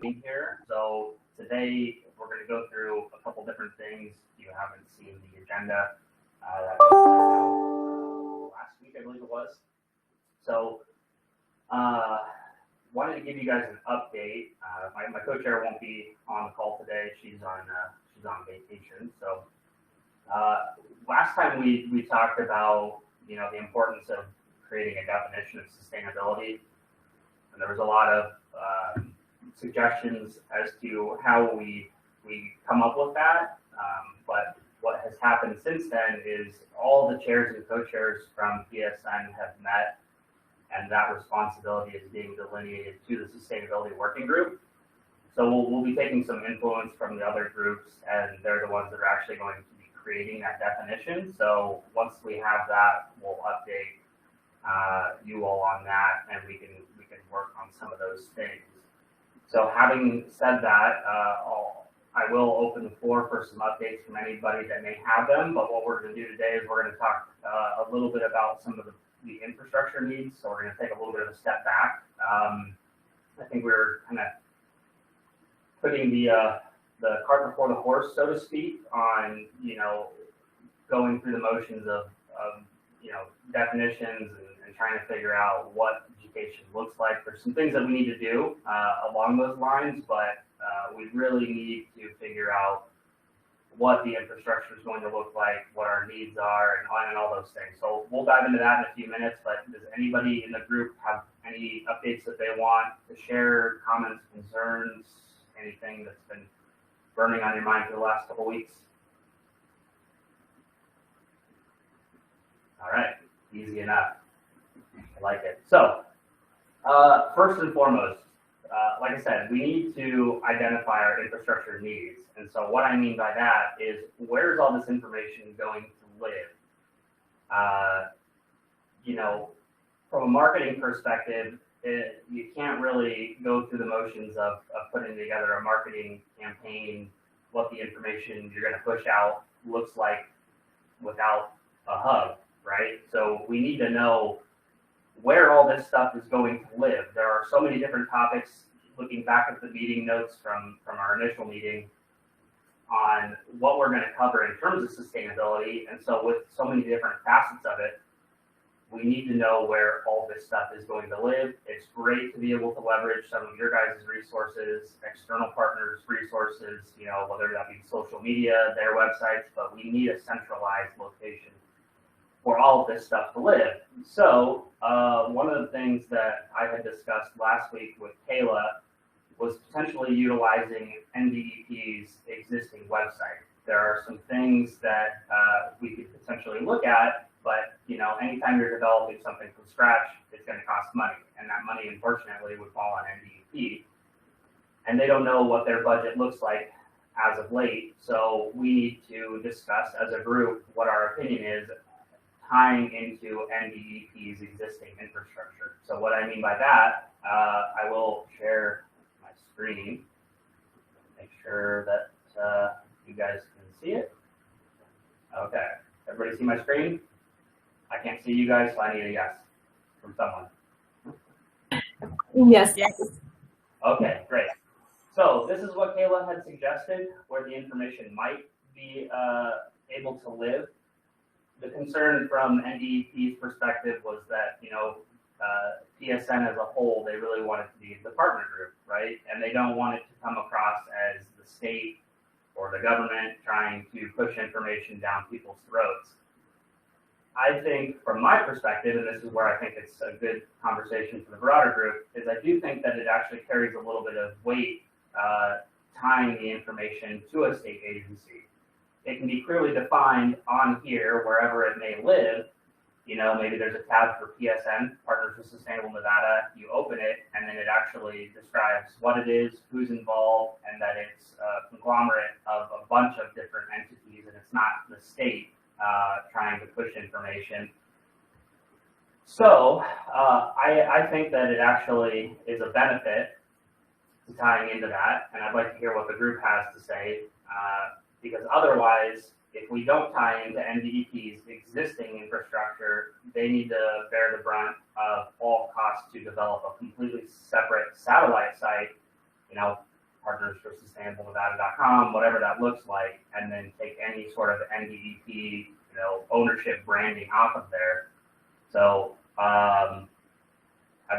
being here. So today we're going to go through a couple different things. You haven't seen the agenda that was sent out last week, I believe it was. So wanted to give you guys an update. My co-chair won't be on the call today. She's on vacation. So last time we talked about the importance of creating a definition of sustainability, and there was a lot of suggestions as to how we come up with that. But what has happened since then is all the chairs and co-chairs from PSN have met, and that responsibility is being delineated to the sustainability working group. So we'll be taking some influence from the other groups, and they're the ones that are actually going to be creating that definition. So once we have that, we'll update you all on that, and we can work on some of those things. So having said that, I will open the floor for some updates from anybody that may have them. But what we're going to do today is we're going to talk a little bit about some of the infrastructure needs. So we're going to take a little bit of a step back. I think we're kind of putting the cart before the horse, so to speak, on going through the motions of definitions and trying to figure out what education looks like. There's some things that we need to do along those lines, but we really need to figure out what the infrastructure is going to look like, what our needs are, and all those things. So we'll dive into that in a few minutes, but does anybody in the group have any updates that they want to share, comments, concerns, anything that's been burning on your mind for the last couple weeks? All right, easy enough. I like it. So first and foremost, like I said, we need to identify our infrastructure needs. And so what I mean by that is, where's all this information going to live? From a marketing perspective, you can't really go through the motions of putting together a marketing campaign, what the information you're going to push out looks like without a hub, right? So we need to know where all this stuff is going to live. There are so many different topics, looking back at the meeting notes from our initial meeting on what we're going to cover in terms of sustainability. And so with so many different facets of it, we need to know where all this stuff is going to live. It's great to be able to leverage some of your guys' resources, external partners' resources, whether that be social media, their websites, but we need a centralized location for all of this stuff to live. So one of the things that I had discussed last week with Kayla was potentially utilizing NDEP's existing website. There are some things that we could potentially look at, but anytime you're developing something from scratch, it's going to cost money, and that money, unfortunately, would fall on NDEP, and they don't know what their budget looks like as of late. So we need to discuss as a group what our opinion is, tying into NDEP's existing infrastructure. So what I mean by that, I will share my screen, make sure that you guys can see it. Okay, everybody see my screen? I can't see you guys, so I need a yes from someone. Yes. Okay, great. So this is what Kayla had suggested, where the information might be able to live. The concern from NDEP's perspective was that, PSN as a whole, they really want it to be the partner group, right? And they don't want it to come across as the state or the government trying to push information down people's throats. I think from my perspective, and this is where I think it's a good conversation for the broader group, is I do think that it actually carries a little bit of weight tying the information to a state agency. It can be clearly defined on here, wherever it may live. Maybe there's a tab for PSN, Partners for Sustainable Nevada. You open it, and then it actually describes what it is, who's involved, and that it's a conglomerate of a bunch of different entities, and it's not the state trying to push information. So I think that it actually is a benefit to tying into that, and I'd like to hear what the group has to say, because otherwise, if we don't tie into NDEP's existing infrastructure, they need to bear the brunt of all costs to develop a completely separate satellite site, partnersforsustainablevnevada.com, whatever that looks like, and then take any sort of NDEP, ownership branding off of there. So I'd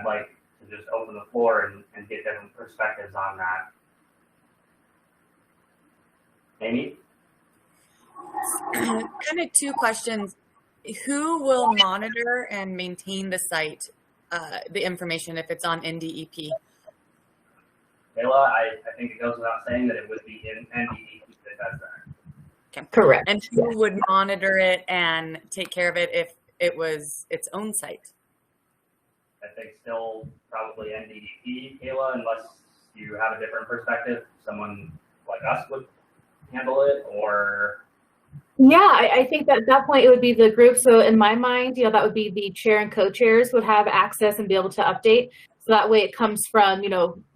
like to just open the floor and get different perspectives on that. Amy? Kind of two questions. Who will monitor and maintain the site, the information if it's on NDEP? Kayla, I think it goes without saying that it would be in NDEP that does that. Okay. Correct. And who would monitor it and take care of it if it was its own site? I think still probably NDEP, Kayla, unless you have a different perspective. Someone like us would handle it, or Yeah, I think that at that point it would be the group. So in my mind, that would be the chair and co-chairs would have access and be able to update. So that way it comes from,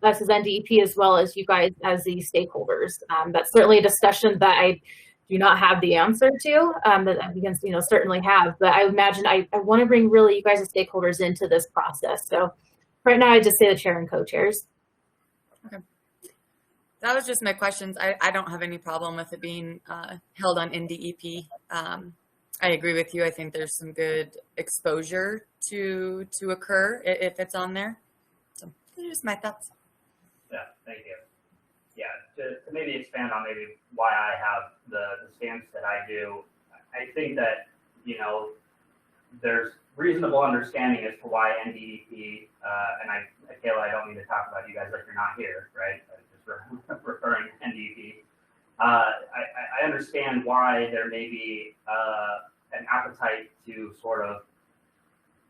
us as NDEP as well as you guys as the stakeholders. That's certainly a discussion that I do not have the answer to, that we can, certainly have. But I imagine I want to bring really you guys as stakeholders into this process. So right now I just say the chair and co-chairs. Okay. That was just my questions. I don't have any problem with it being held on NDEP. I agree with you. I think there's some good exposure to occur if it's on there. So just my thoughts. Yeah, thank you. Yeah, to maybe expand on maybe why I have the stance that I do, I think that, there's reasonable understanding as to why NDEP, and Kayla, I don't mean to talk about you guys like you're not here, right? I'm just referring to NDEP. I understand why there may be an appetite to sort of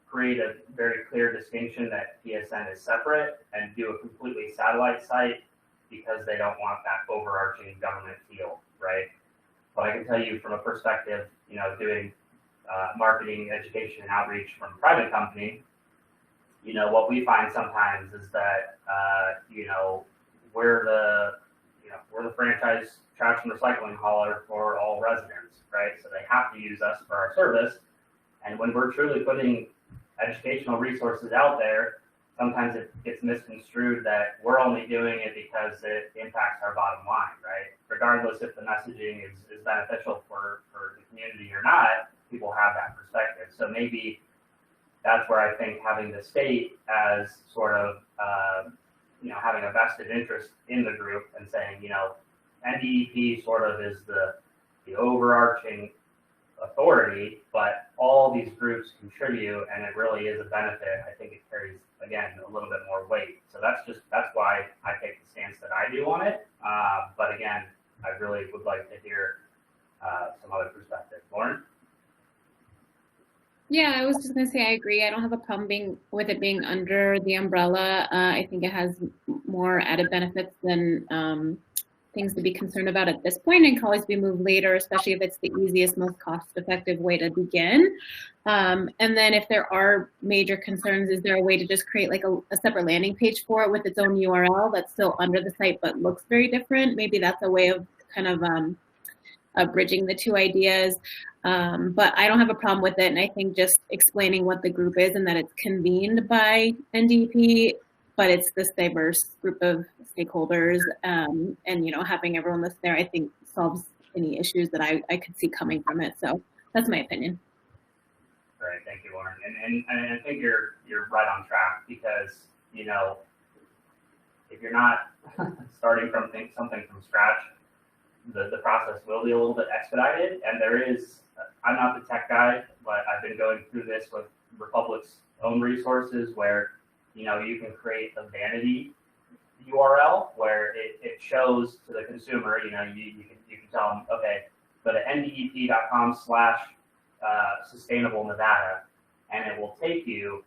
create a very clear distinction that PSN is separate and do a completely satellite site because they don't want that overarching government feel, right? But I can tell you from a perspective, doing marketing, education, and outreach from a private company, what we find sometimes is that, we're the franchise trash and recycling hauler for all residents, right? So they have to use us for our service. And when we're truly putting educational resources out there, sometimes it gets misconstrued that we're only doing it because it impacts our bottom line, right? Regardless if the messaging is beneficial for the community or not, people have that perspective. So maybe that's where I think having the state as sort of, having a vested interest in the group and saying, NDEP sort of is the overarching authority, but all these groups contribute and it really is a benefit. I think it carries, again, a little bit more weight. So that's why I take the stance that I do on it. But again, I really would like to hear some other perspectives. Lauren? Yeah, I was just going to say I agree. I don't have a problem with it being under the umbrella. I think it has more added benefits than things to be concerned about at this point, and can always be moved later, especially if it's the easiest, most cost-effective way to begin. And then if there are major concerns, is there a way to just create like a separate landing page for it with its own URL that's still under the site but looks very different? Maybe that's a way of kind of bridging the two ideas. But I don't have a problem with it. And I think just explaining what the group is and that it's convened by NDP, but it's this diverse group of stakeholders, and having everyone list there, I think solves any issues that I could see coming from it. So that's my opinion. All right, thank you, Lauren. And I think you're right on track because, if you're not starting from something from scratch, the process will be a little bit expedited. And I'm not the tech guy, but I've been going through this with Republic's own resources where, you can create a vanity URL where it shows to the consumer, you can tell them, okay, go to ndep.com/sustainable Nevada, and it will take you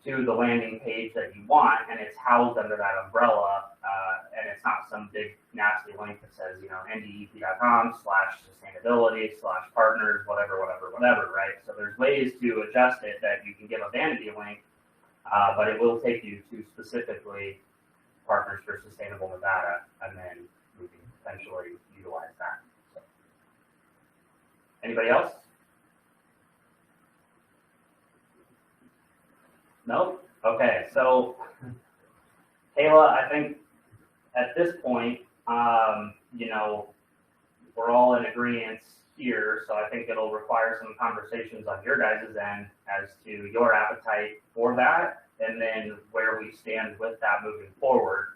to the landing page that you want, and it's housed under that umbrella, and it's not some big nasty link that says, ndep.com/sustainability/partners, whatever, right? So there's ways to adjust it that you can give a vanity link, but it will take you to specifically Partners for Sustainable Nevada, and then we can potentially utilize that. So. Anybody else? No? Okay, so Kayla, I think at this point, you know, we're all in agreement here, so I think it'll require some conversations on your guys' end as to your appetite for that, and then where we stand with that moving forward.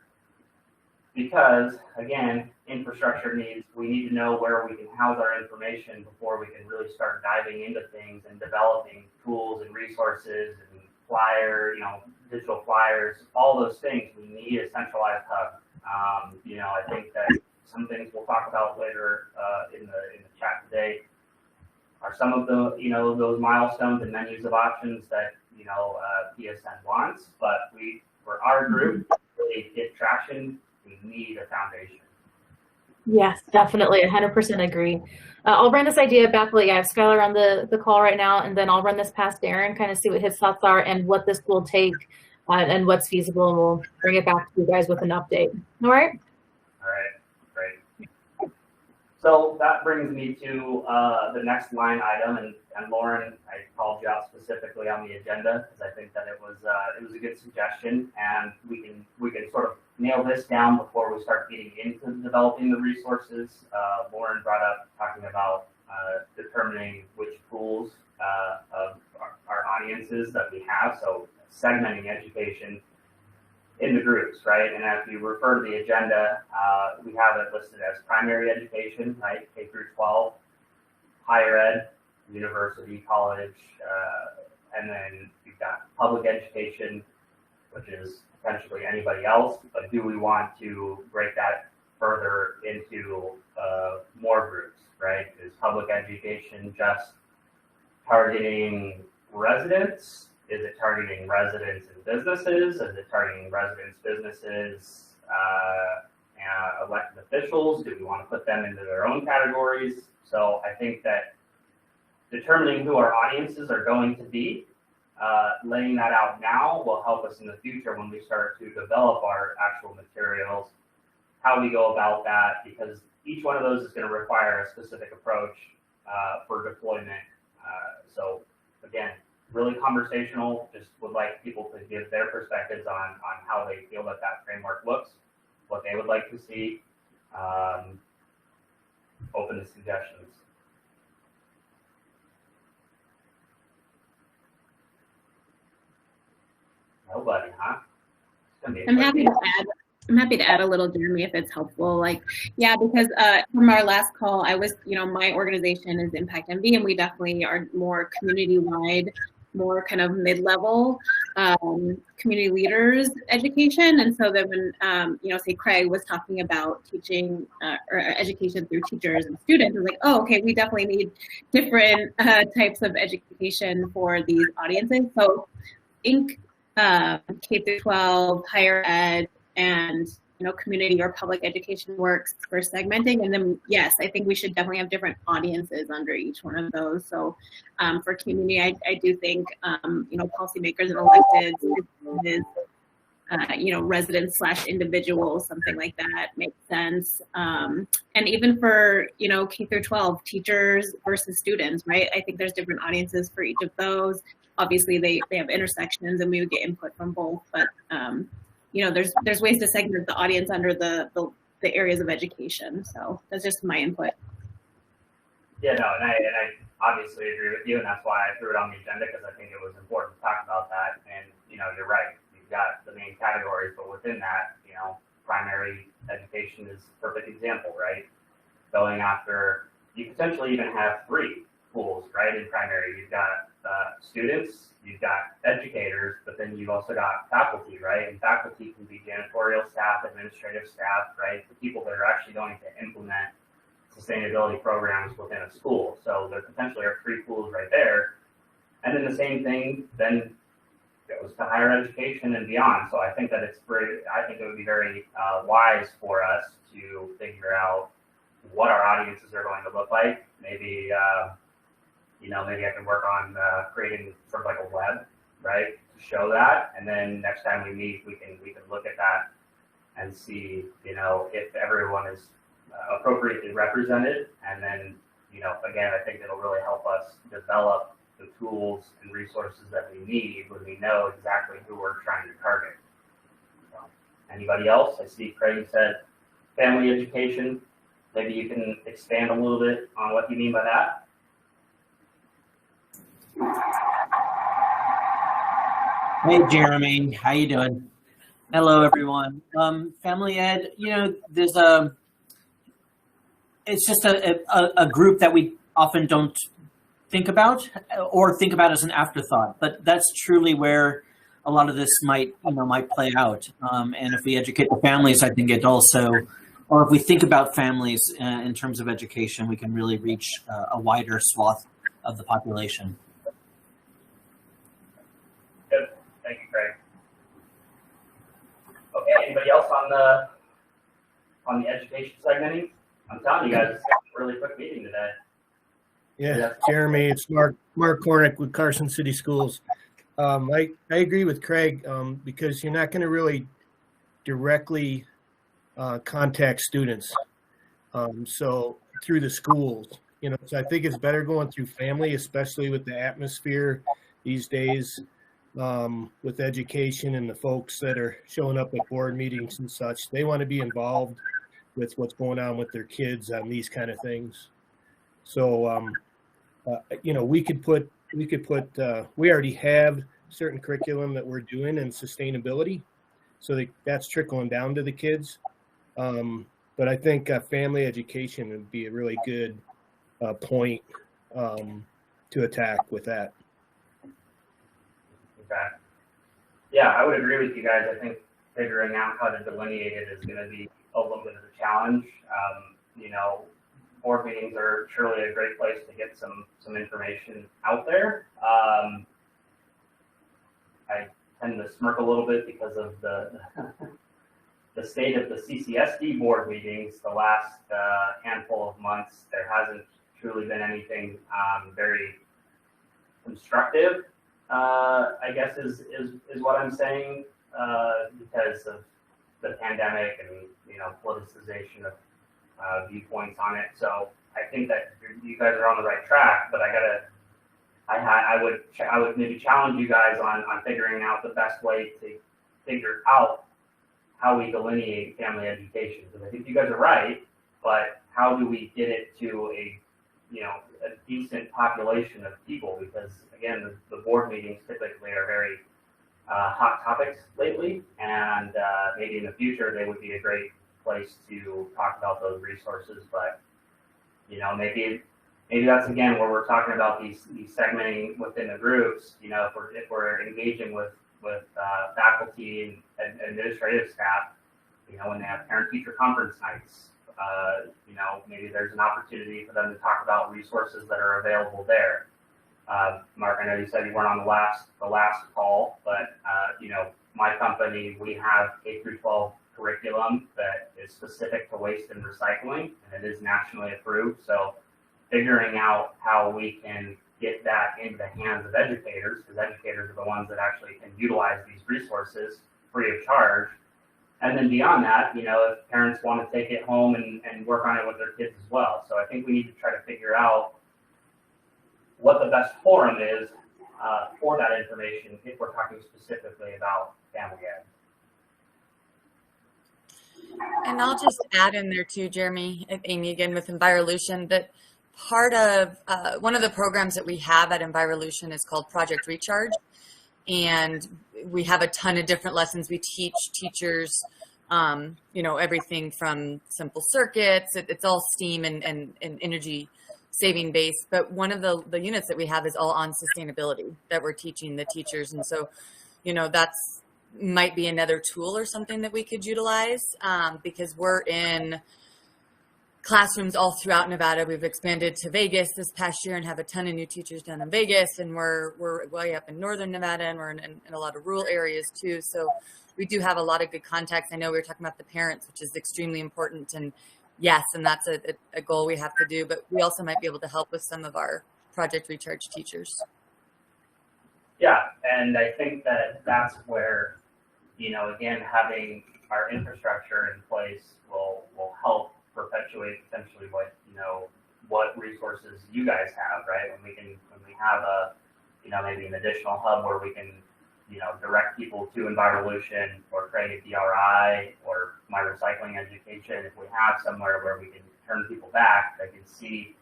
Because again, infrastructure needs, we need to know where we can house our information before we can really start diving into things and developing tools and resources and digital flyers, all those things. We need a centralized hub. You know, I think that some things we'll talk about later in the chat today are some of the, you know, those milestones and menus of options that, you know, PSN wants, but for our group to really get traction, we need a foundation. Yes, definitely. 100% agree. I'll run this idea back. I have Skylar on the call right now, and then I'll run this past Darren, kind of see what his thoughts are and what this will take and what's feasible, and we'll bring it back to you guys with an update. All right? All right, great. So that brings me to the next line item, and Lauren, I called you out specifically on the agenda because I think that it was a good suggestion, and we can sort of nail this down before we start getting into developing the resources. Lauren brought up talking about determining which pools of our audiences that we have, so segmenting education into groups, right? And if you refer to the agenda, we have it listed as primary education, right? K through 12, higher ed, university, college, and then you've got public education, which is potentially anybody else, but do we want to break that further into more groups, right? Is public education just targeting residents? Is it targeting residents and businesses? Is it targeting residents, businesses, and elected officials? Do we want to put them into their own categories? So I think that determining who our audiences are going to be, laying that out now will help us in the future when we start to develop our actual materials, how we go about that, because each one of those is going to require a specific approach for deployment. So again, really conversational, just would like people to give their perspectives on how they feel that framework looks, what they would like to see, open to suggestions. Nobody, huh? I'm happy to add a little, Jeremy, if it's helpful. Yeah, because from our last call, I was, my organization is Impact MV, and we definitely are more community-wide, more kind of mid-level community leaders education. And so then when, say Craig was talking about teaching or education through teachers and students, I was like, oh, okay, we definitely need different types of education for these audiences. So K through 12, higher ed, and community or public education works for segmenting. And then yes, I think we should definitely have different audiences under each one of those. So for community, I do think policymakers and electeds is residents / individuals, something like that makes sense. And even for K through 12, teachers versus students, right? I think there's different audiences for each of those. Obviously, they have intersections, and we would get input from both. But there's ways to segment the audience under the areas of education. So that's just my input. Yeah, no, and I obviously agree with you, and that's why I threw it on the agenda, because I think it was important to talk about that. And you're right. You've got the main categories, but within that, primary education is a perfect example, right? Going after, you potentially even have 3 pools, right? In primary, you've got students, you've got educators, but then you've also got faculty, right? And faculty can be janitorial staff, administrative staff, right? The people that are actually going to implement sustainability programs within a school. So there potentially are 3 pools right there. And then the same thing then goes to higher education and beyond. So I think that it would be very wise for us to figure out what our audiences are going to look like. Maybe maybe I can work on creating sort of like a web, right, to show that. And then next time we meet, we can look at that and see, if everyone is appropriately represented. And then, again, I think it'll really help us develop the tools and resources that we need when we know exactly who we're trying to target. So. Anybody else? I see Craig said family education. Maybe you can expand a little bit on what you mean by that. Hey, Jeremy, how you doing? Hello, everyone. Family ed, there's it's just a group that we often don't think about or think about as an afterthought, but that's truly where a lot of this might play out. And if we educate the families, I think it also, or if we think about families in terms of education, we can really reach a wider swath of the population. Good. Thank you, Craig. Okay, anybody else on the education segmenting? I'm telling you guys, it's a really quick meeting today. Yeah, Jeremy, it's Mark Cornick with Carson City Schools. I agree with Craig because you're not going to really directly contact students. So through the schools, so I think it's better going through family, especially with the atmosphere these days with education and the folks that are showing up at board meetings and such. They want to be involved with what's going on with their kids on these kind of things. So, we already have certain curriculum that we're doing in sustainability. So that's trickling down to the kids. But I think family education would be a really good point to attack with that. Okay. Yeah, I would agree with you guys. I think figuring out how to delineate it is going to be a little bit of a challenge. Board meetings are surely a great place to get some information out there. I tend to smirk a little bit because of the state of the CCSD board meetings the last handful of months. There hasn't truly been anything very constructive, I guess is what I'm saying, because of the pandemic and politicization of viewpoints on it. So I think that you guys are on the right track, but I would maybe challenge you guys on figuring out the best way to figure out how we delineate family education. Because I think you guys are right, but how do we get it to a decent population of people? Because again, the board meetings typically are very hot topics lately, and maybe in the future they would be a great place to talk about those resources. But maybe that's again where we're talking about these segmenting within the groups. If we're engaging with faculty and administrative staff, when they have parent-teacher conference nights, maybe there's an opportunity for them to talk about resources that are available there. Mark, I know you said you weren't on the last call, but my company, we have K-12 curriculum that is specific to waste and recycling, and it is nationally approved. So figuring out how we can get that into the hands of educators, because educators are the ones that actually can utilize these resources free of charge. And then beyond that, if parents want to take it home and work on it with their kids as well. So I think we need to try to figure out what the best forum is for that information if we're talking specifically about family ed. And I'll just add in there too, Jeremy and Amy, again with Envirolution, that part of one of the programs that we have at Envirolution is called Project Recharge. And we have a ton of different lessons. We teach teachers, everything from simple circuits. It's all STEAM and energy saving based. But one of the units that we have is all on sustainability that we're teaching the teachers. And so, that's might be another tool or something that we could utilize because we're in classrooms all throughout Nevada. We've expanded to Vegas this past year and have a ton of new teachers down in Vegas, and we're way up in northern Nevada, and we're in a lot of rural areas too. So we do have a lot of good contacts. I know we were talking about the parents, which is extremely important, and yes, and that's a goal we have to do, but we also might be able to help with some of our Project Recharge teachers. Yeah, and I think that's where, again, having our infrastructure in place will help perpetuate potentially what resources you guys have, right? When we have maybe an additional hub where we can direct people to Envirolution or create a DRI or My Recycling Education. If we have somewhere where we can turn people back, they can see,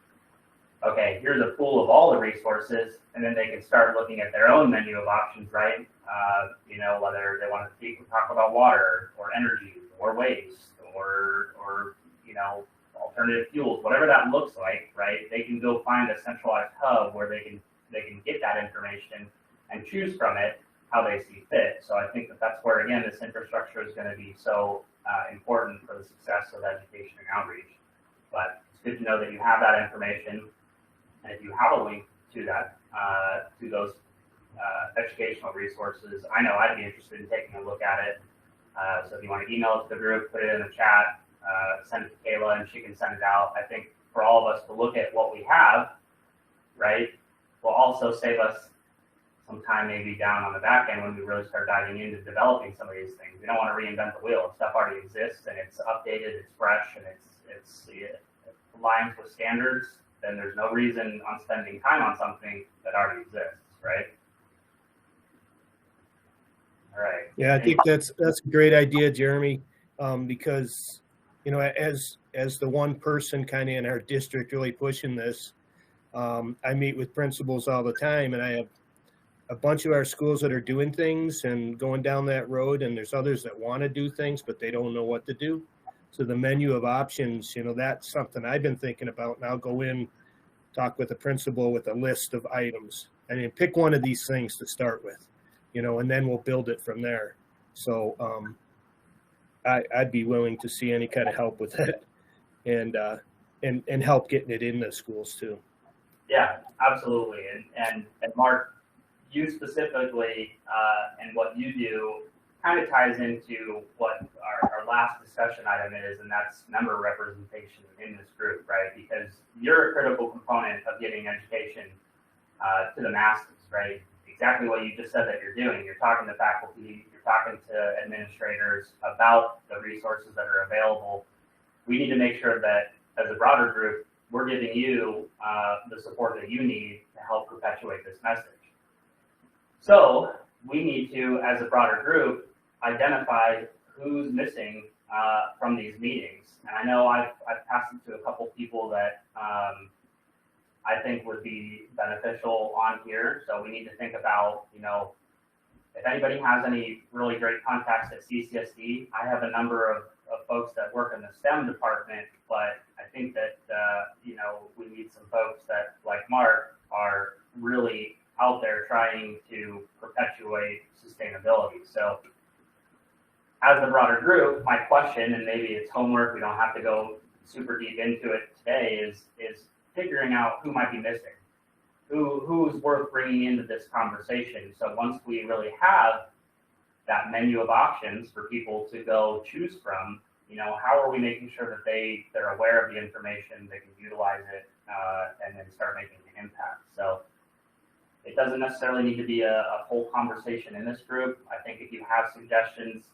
okay, here's a pool of all the resources, and then they can start looking at their own menu of options, right? Whether they want to talk about water or energy or waste or alternative fuels, whatever that looks like, right? They can go find a centralized hub where they can get that information and choose from it how they see fit. So I think that's where, again, this infrastructure is going to be so important for the success of education and outreach. But it's good to know that you have that information, and if you have a link to that, to those educational resources, I know I'd be interested in taking a look at it. So if you want to email it to the group, put it in the chat, send it to Kayla, and she can send it out. I think for all of us to look at what we have, right, will also save us some time maybe down on the back end when we really start diving into developing some of these things. We don't want to reinvent the wheel. If stuff already exists and it's updated, it's fresh, and it aligns with standards, then there's no reason on spending time on something that already exists, right? All right. Yeah, I think that's a great idea, Jeremy, because as the one person kind of in our district really pushing this, I meet with principals all the time, and I have a bunch of our schools that are doing things and going down that road, and there's others that want to do things, but they don't know what to do. So the menu of options, that's something I've been thinking about, and I'll go in, talk with the principal with a list of items. I mean, pick one of these things to start with, and then we'll build it from there. So I'd be willing to see any kind of help with that, and help getting it in the schools too. Yeah, absolutely. And Mark, you specifically and what you do kind of ties into what our last discussion item is, and that's member representation in this group, right? Because you're a critical component of getting education to the masses, right? Exactly what you just said that you're doing. You're talking to faculty, you're talking to administrators about the resources that are available. We need to make sure that as a broader group, we're giving you the support that you need to help perpetuate this message. So we need to, as a broader group, identify who's missing from these meetings. And I know I've passed it to a couple people that I think would be beneficial on here. So we need to think about, if anybody has any really great contacts at CCSD, I have a number of folks that work in the STEM department, but I think that, we need some folks that, like Mark, are really out there trying to perpetuate sustainability. So as a broader group, my question, and maybe it's homework, we don't have to go super deep into it today, is figuring out who might be missing, who's worth bringing into this conversation. So once we really have that menu of options for people to go choose from, how are we making sure that they're aware of the information, they can utilize it, and then start making an impact. So it doesn't necessarily need to be a whole conversation in this group. I think if you have suggestions,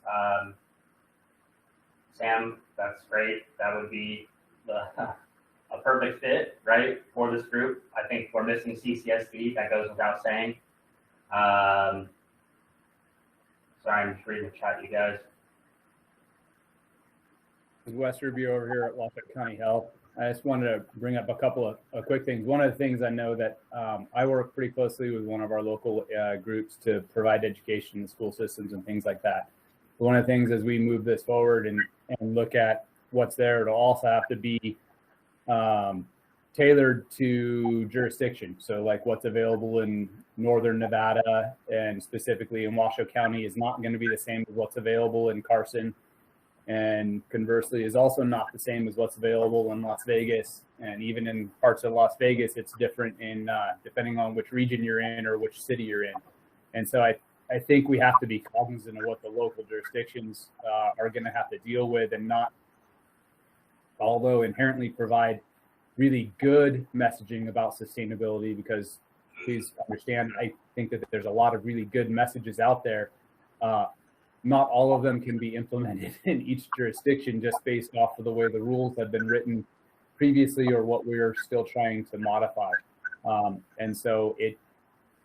Sam, that's great. That would be a perfect fit, right, for this group. I think we're missing CCSD. That goes without saying. Sorry, I'm just reading the chat, you guys. Wes Rubio over here at Lafayette County Health. I just wanted to bring up a couple of quick things. One of the things I know that I work pretty closely with one of our local groups to provide education in the school systems and things like that. But one of the things as we move this forward and look at what's there, it'll also have to be tailored to jurisdiction. So like what's available in Northern Nevada and specifically in Washoe County is not going to be the same as what's available in Carson. And conversely is also not the same as what's available in Las Vegas. And even in parts of Las Vegas, it's different in depending on which region you're in or which city you're in. And so I think we have to be cognizant of what the local jurisdictions are going to have to deal with, and not, although inherently provide really good messaging about sustainability, because please understand, I think that there's a lot of really good messages out there. Not all of them can be implemented in each jurisdiction just based off of the way the rules have been written previously or what we're still trying to modify. And so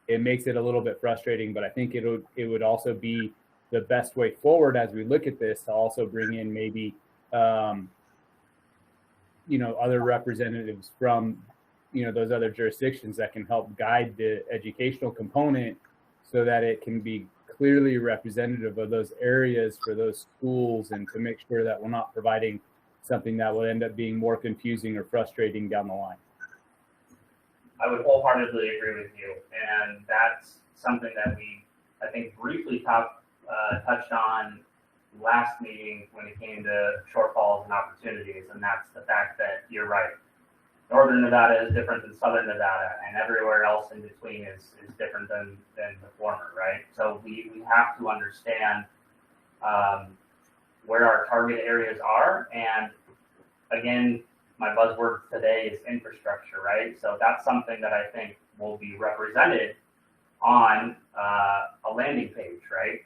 it makes it a little bit frustrating, but I think it would also be the best way forward as we look at this to also bring in maybe, other representatives from, those other jurisdictions that can help guide the educational component so that it can be clearly representative of those areas for those schools, and to make sure that we're not providing something that will end up being more confusing or frustrating down the line. I would wholeheartedly agree with you, and that's something that we, I think, briefly touched on last meeting when it came to shortfalls and opportunities, and that's the fact that you're right. Northern Nevada is different than Southern Nevada, and everywhere else in between is different than the former, right? So we have to understand where our target areas are, and again, my buzzword today is infrastructure, right? So that's something that I think will be represented on a landing page, right?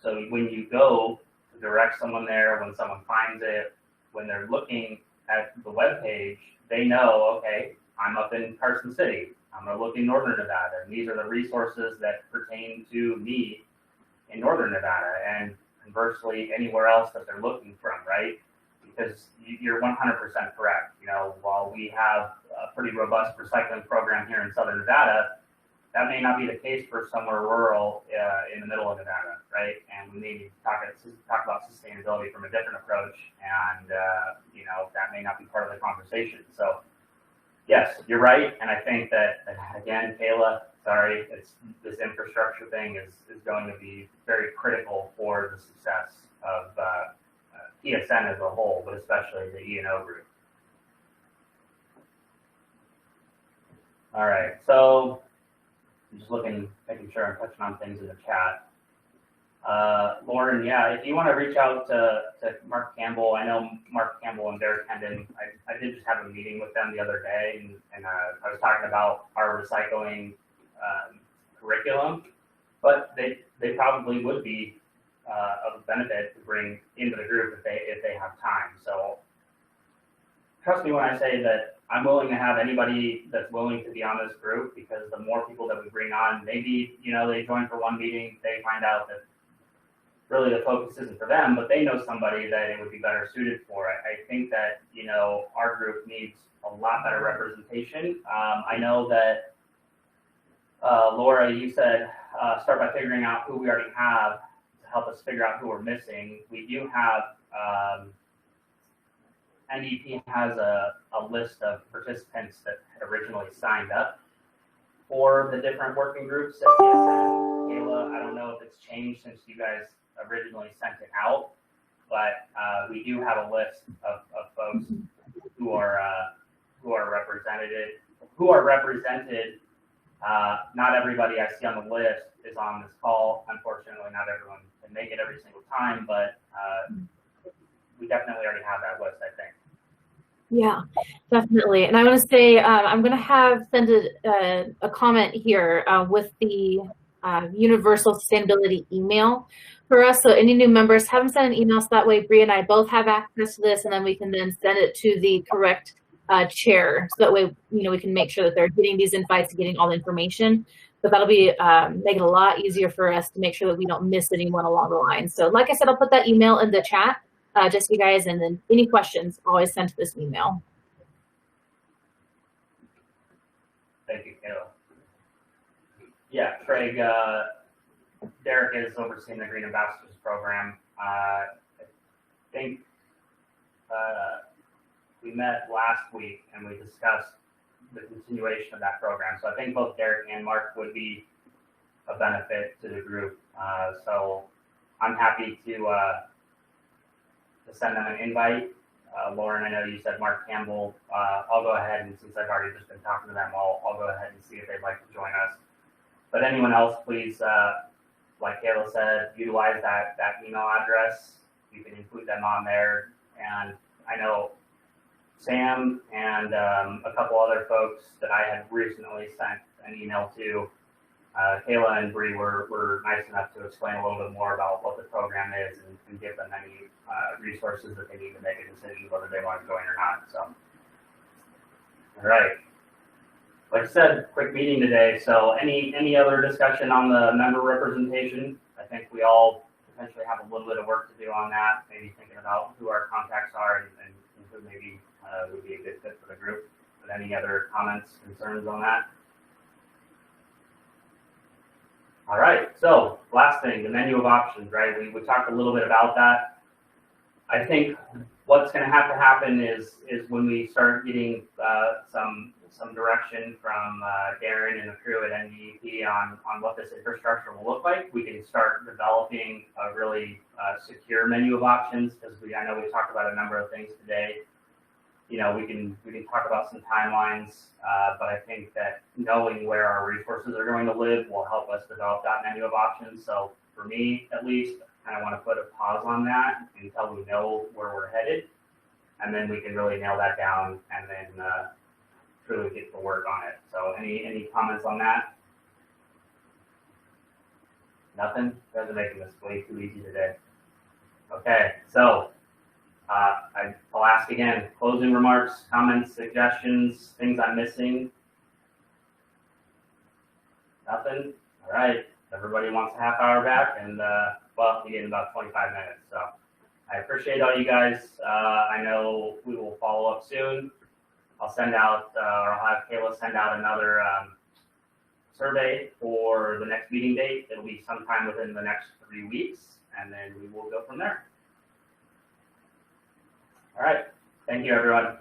So when you go to direct someone there, when someone finds it, when they're looking at the web page, they know, okay, I'm up in Carson City, I'm gonna look in Northern Nevada, and these are the resources that pertain to me in Northern Nevada, and conversely, anywhere else that they're looking from, right? Because you're 100% correct. While we have a pretty robust recycling program here in Southern Nevada, that may not be the case for somewhere rural in the middle of Nevada, right? And we may need to talk about sustainability from a different approach, and that may not be part of the conversation. So yes, you're right, and I think that, again, Kayla, sorry, this infrastructure thing is going to be very critical for the success of ESN as a whole, but especially the E&O group. All right, so I'm just making sure I'm touching on things in the chat. Lauren, yeah, if you want to reach out to Mark Campbell, I know Mark Campbell and Derek Hendon, I did just have a meeting with them the other day, and I was talking about our recycling curriculum, but they probably would be of benefit to bring into the group if they have time. So trust me when I say that I'm willing to have anybody that's willing to be on this group, because the more people that we bring on, maybe they join for one meeting, they find out that really the focus isn't for them, but they know somebody that it would be better suited for. I think that our group needs a lot better representation. I know that Laura, you said start by figuring out who we already have to help us figure out who we're missing. We do have NDP has a list of participants that had originally signed up for the different working groups at PSN. Kayla, I don't know if it's changed since you guys originally sent it out, but we do have a list of folks who are represented. Not everybody I see on the list is on this call. Unfortunately, not everyone can make it every single time, but we definitely already have that list, I think. Yeah, definitely. And I want to say I'm going to send a comment here with the Universal Sustainability email for us. So any new members, have them send an email so that way Bree and I both have access to this, and then we can then send it to the correct chair. So that way, we can make sure that they're getting these invites and getting all the information. But that'll be make it a lot easier for us to make sure that we don't miss anyone along the line. So like I said, I'll put that email in the chat. Just so you guys, and then any questions, always send to this email. Thank you, Kayla. Yeah, Craig, Derek is overseeing the Green Ambassadors program. I think we met last week and we discussed the continuation of that program. So I think both Derek and Mark would be a benefit to the group. So I'm happy to send them an invite. Lauren, I know you said Mark Campbell. I'll go ahead, and since I've already just been talking to them, I'll go ahead and see if they'd like to join us. But anyone else, please, like Kayla said, utilize that email address. You can include them on there. And I know Sam and a couple other folks that I had recently sent an email to, Kayla and Bree were nice enough to explain a little bit more about what the program is and give them any resources that they need to make a decision whether they want to join or not. So, all right. like I said, quick meeting today. So any other discussion on the member representation? I think we all potentially have a little bit of work to do on that. Maybe thinking about who our contacts are and who maybe would be a good fit for the group. But any other comments, concerns on that? All right, so last thing, the menu of options, right? We talked a little bit about that. I think what's going to have to happen is when we start getting some direction from Darren and the crew at NDEP on what this infrastructure will look like, we can start developing a really secure menu of options, because I know we talked about a number of things today. You know, we can talk about some timelines, but I think that knowing where our resources are going to live will help us develop that menu of options. So for me, at least, I kind of want to put a pause on that until we know where we're headed, and then we can really nail that down and then truly get to work on it. So any comments on that? Nothing? You guys are making this way too easy today. Okay, so I'll ask again, closing remarks, comments, suggestions, things I'm missing? Nothing? All right, everybody wants a half hour back, and well, you get about 25 minutes. So I appreciate all you guys. I know we will follow up soon. I'll send out, or I'll have Kayla send out another survey for the next meeting date. It'll be sometime within the next 3 weeks, and then we will go from there. All right. Thank you, everyone.